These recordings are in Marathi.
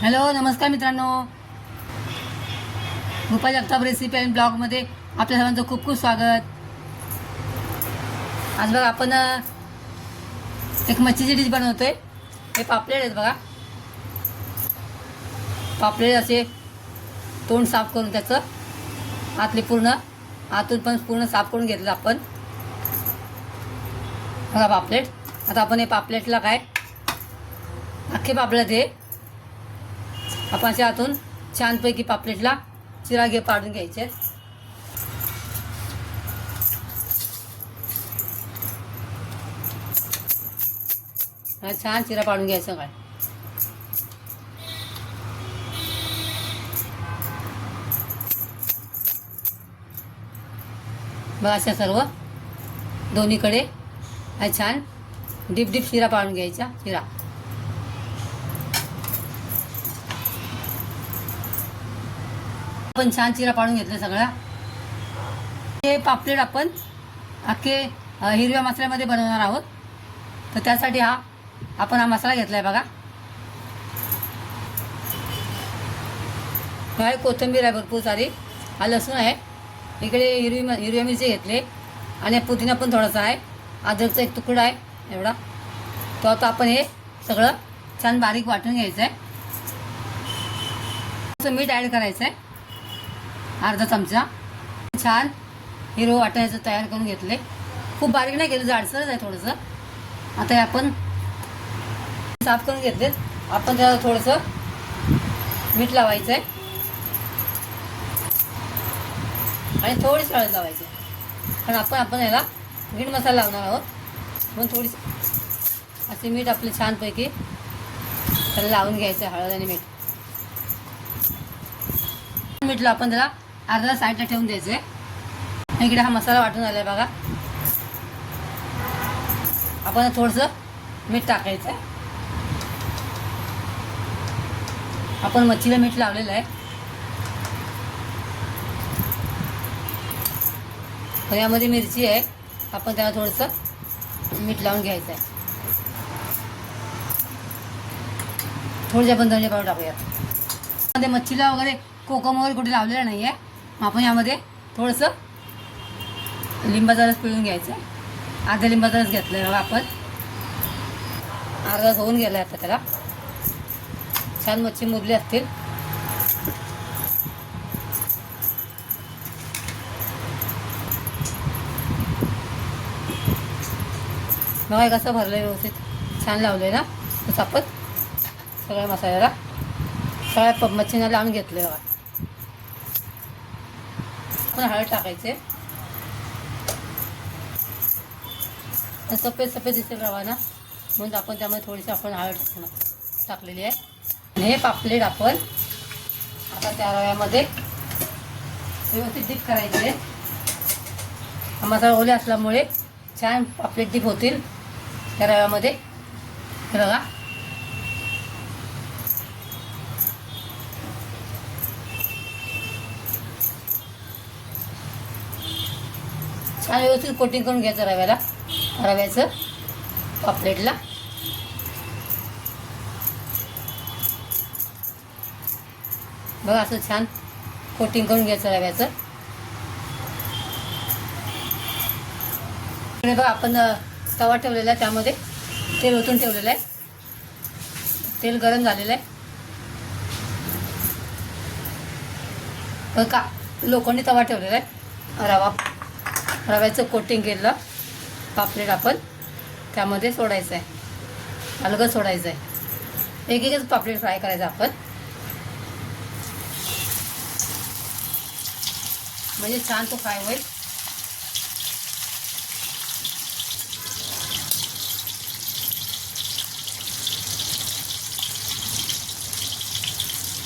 हॅलो नमस्कार मित्रांनो, रुपा जगताप रेसिपी अँड ब्लॉगमध्ये आपल्या सर्वांचं खूप खूप स्वागत. आज बघा आपण एक मच्छीची डिश बनवतोय. हे पापलेट आहेत बघा. पापलेट असे तोंड साफ करून त्याचं आतून पण पूर्ण साफ करून घेतलं आपण. बघा पापलेट. आता आपण हे पापलेटला काय अख्खे पापलेट हे आपण असे आतून छानपैकी पापलेटला चिरा पाडून घ्यायचे. छान चिरा पाडून घ्यायचं काय. बघा अशा सर्व दोन्हीकडे छान डीप डीप चिरा पाडून घ्यायचा. चिरा आपण छान चिरा पाडून घेतलं सगळा. हे पापलेट आपण अख्खे हिरव्या मसाल्यामध्ये बनवणार आहोत. तर त्यासाठी आपण हा मसाला घेतलाय बघा. हा कोथिंबीर आहे भरपूर सारी, हा लसूण आहे, इकडे हिरव्या मिरची घेतले आणि पुदिना पण थोडासा आहे, अद्रकचा एक तुकडा आहे एवढा. तो आता आपण हे सगळं छान बारीक वाटून घ्यायचं आहे. असं मीठ ॲड करायचं आहे अर्धा चमचा. छान हिरवं वाटायचं तयार करून घेतले. खूप बारीक नाही केलं, जाडसरच आहे थोडंसं. आता हे आपण साफ करून घेतलेत. आपण त्याला थोडंसं मीठ लावायचं आहे आणि थोडीशी हळद लावायची, कारण आपण याला मीठ मसाला लावणार आहोत. म्हणून थोडीशी असे मीठ आपले छानपैकी त्याला लावून घ्यायचं आहे. हळद आणि मीठ मीठला आपण त्याला अर्धा साईडला ठेवून द्यायचं आहे. इकडे हा मसाला वाटून आला आहे बघा. आपण थोडंसं मीठ टाकायचं आहे. आपण मच्छीला मीठ लावलेलं आहे. तर यामध्ये मिरची आहे, आपण त्याला थोडंसं मीठ लावून घ्यायचं आहे. थोडीशी आपण धने पावडर टाकूयात. मच्छीला वगैरे कोकम वगैरे कुठे लावलेलं नाही आहे. आपण यामध्ये थोडंसं लिंबाचा रस पिळून घ्यायचं आहे. अर्धा लिंबाचा रस घेतला आहे आपण. अर्धा धुवून गेला आता त्याला. छान मच्छी मुरली असतील. बघा कसं भरलं आहे व्यवस्थित, छान लावलं आहे ना. तसं आपण सगळ्या मसाल्याला सगळ्या मच्छीला लावून घेतलं आहे बघा. आपण हळद टाकायचे. सफेद सफेद दिसेल रवा ना, म्हणून आपण त्यामध्ये थोडीशी आपण हळद टाकलेली आहे. आणि हे पापलेट आपण आता त्या रव्यामध्ये व्यवस्थित डीप करायचे. हा मसाला ओले असल्यामुळे छान पापलेट डीप होतील त्या रव्यामध्ये. रवा छान व्यवस्थित कोटिंग करून घ्यायचं रव्याचं पापलेटला. बघा असं छान कोटिंग करून घ्यायचं रव्याचं. बघा आपण तवा ठेवलेला आहे, त्यामध्ये तेल ओतून ठेवलेलं आहे. तेल गरम झालेलं आहे बघा. लोखंडी तवा ठेवलेला आहे. रव्याचं कोटिंग केलं पापलेट आपण त्यामध्ये सोडायचं आहे. अलगद सोडायचं आहे. एक एकच पापलेट फ्राय करायचं आपण, म्हणजे छान तो फ्राय होईल.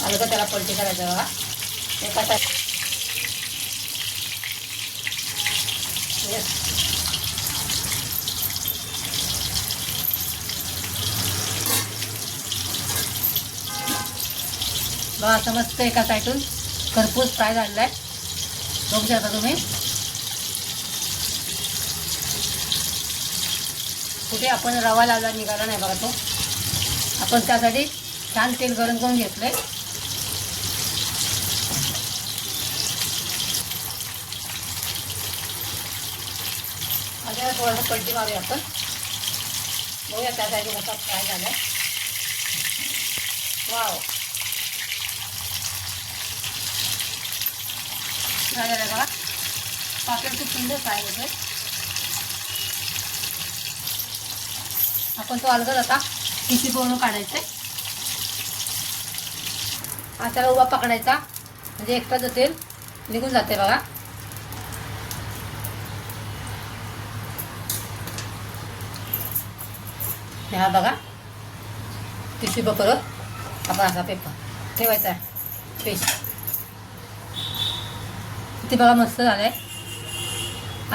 अलगद त्याला पलटी करायचं बघा. एका बघा असं मस्त एका साईडून खरपूस फ्राय झालेला आहे. बघू शकता तुम्ही. कुठे आपण रवा लावला निघाला नाही बघा तो. आपण त्यासाठी छान तेल गरम करून घेतलंय. आता थोडासा पलटी मारूया आपण. बघूया त्या साईड कसा फ्राय झालाय. वाव, झालेलं आहे बघा. पापलेट खूप सुंदर फ्राय होतोय. आपण तो अलगद आता पिशी बनवून काढायचा आहे. त्याला उभा पकडायचा म्हणजे एक्स्ट्राचं तेल निघून जाते बघा. हा बघा टिश्यू पेपर आपण असा पेपर ठेवायचा आहे. पेस्ट ते बघा मस्त झालं आहे.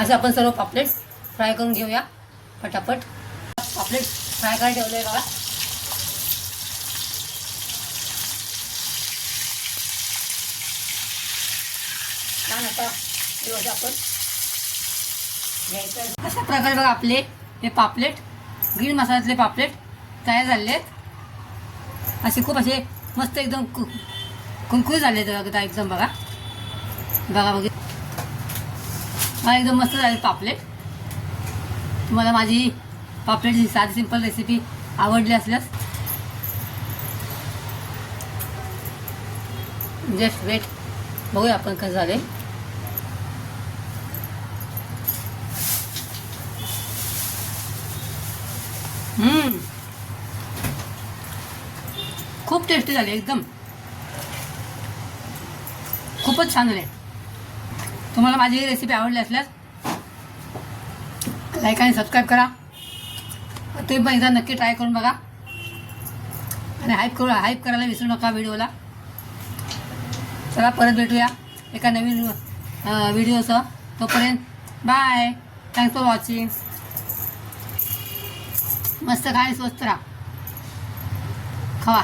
असे आपण सर्व पापलेट फ्राय करून घेऊया पटापट. पापलेट फ्राय करायला ठेवलं आहे बघा. छान आता दिवस आपण घ्यायचं. अशा प्रकारे बघा आपले हे पापलेट ग्रीन मसाल्यातले पापलेट तयार झाले आहेत. असे खूप असे मस्त एकदम कुरकुरीत झाले आहेत एकदम. बघा बघा बघा मला एकदम मस्त झाले पापलेट. तुम्हाला माझी पापलेटची साधी सिंपल रेसिपी आवडली असल्यास जस्ट वेट बघूया आपण कसं झाले. खूप टेस्टी झाले एकदम. खूपच छान झाले. तुम्हाला माझी रेसिपी आवडली असल्यास लाईक आणि सबस्क्राईब करा. तुम्ही पण एकदा नक्की ट्राय करून बघा आणि हाईप करायला विसरू नका व्हिडिओला. चला परत भेटूया एका नवीन व्हिडिओसह. तोपर्यंत बाय. Thanks for watching. मस्त खा आणि स्वस्त राहा. खावा.